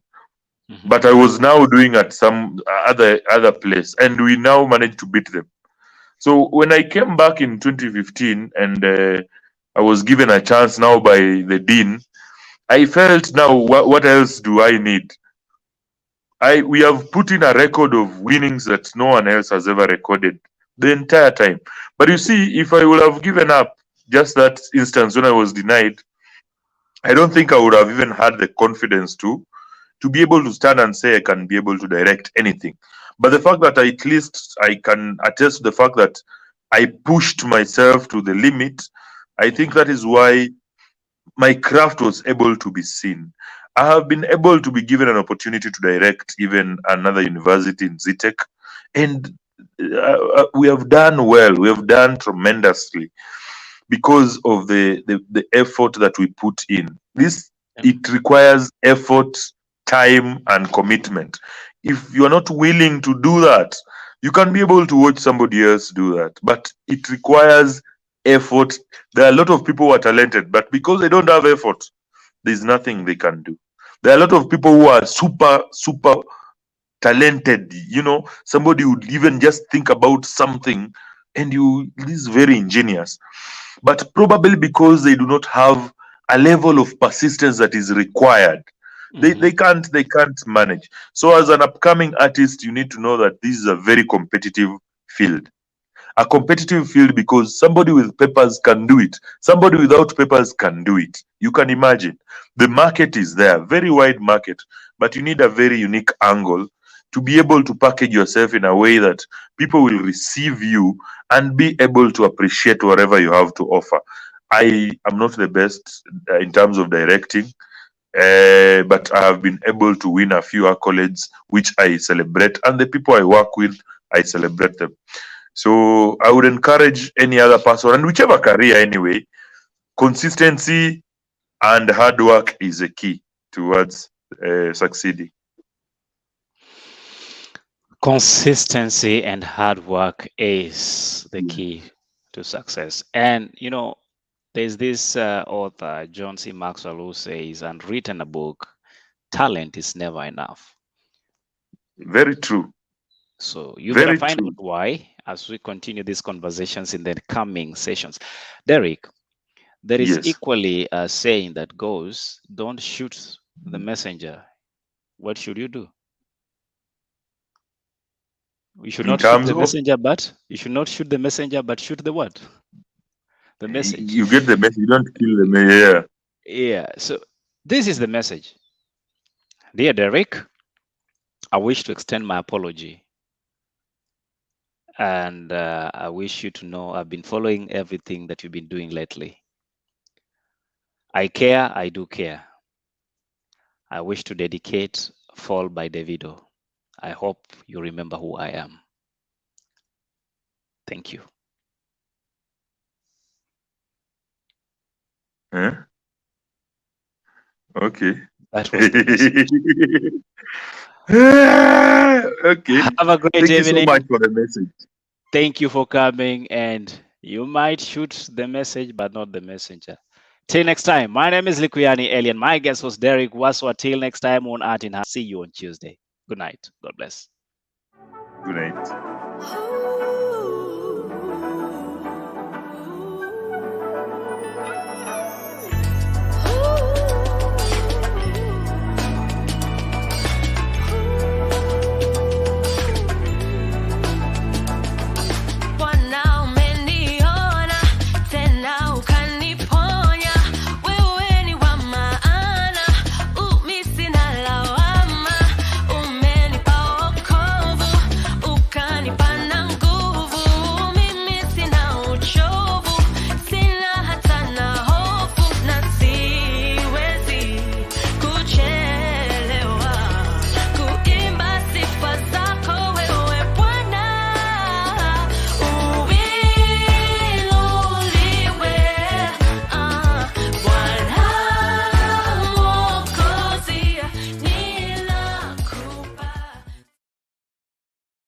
but I was now doing at some other place, and we now managed to beat them. So when I came back in 2015 and I was given a chance now by the dean, I felt now what else do I need? We have put in a record of winnings that no one else has ever recorded the entire time. But you see, if I would have given up just that instance when I was denied, I don't think I would have even had the confidence to be able to stand and say I can be able to direct anything. But the fact that at least I can attest to the fact that I pushed myself to the limit, I think that is why my craft was able to be seen. I have been able to be given an opportunity to direct even another university in ZTech, and we have done well. We have done tremendously because of the effort that we put in. It requires effort, time, and commitment. If you are not willing to do that, you can be able to watch somebody else do that, but it requires effort. There are a lot of people who are talented, but because they don't have effort, there's nothing they can do. There are a lot of people who are super talented. Somebody would even just think about something and is very ingenious, but probably because they do not have a level of persistence that is required, they can't manage. So as an upcoming artist, you need to know that this is a very competitive field. A competitive field because somebody with papers can do it, somebody without papers can do it. You can imagine the market is there, very wide market, but you need a very unique angle to be able to package yourself in a way that people will receive you and be able to appreciate whatever you have to offer. I am not the best in terms of directing, but I have been able to win a few accolades, which I celebrate, and the people I work with, I celebrate them. So I would encourage any other person, and whichever career anyway, consistency and hard work is a key towards succeeding. Consistency and hard work is the key to success. And there's this author, John C. Maxwell, who says and written a book, talent is never enough. Very true. So you better find out why as we continue these conversations in the coming sessions. Derrick, there is equally a saying that goes, don't shoot the messenger. What should you do? You should not shoot the messenger, but you should not shoot the messenger, but shoot the what? The message. You get the message, you don't kill the messenger. Yeah. So this is the message. Dear Derrick, I wish to extend my apology. And I wish you to know I've been following everything that you've been doing lately. I care, I do care. I wish to dedicate Fall by Davido. I hope you remember who I am. Thank you. Okay. That was the message. Okay. Have a great Thank you so evening. much for the message. Thank you for coming, and you might shoot the message, but not the messenger. Till next time, my name is Likuyani Alien. My guest was Derrick Waswa. Till next time on Art in Heart. See you on Tuesday. Good night. God bless. Good night.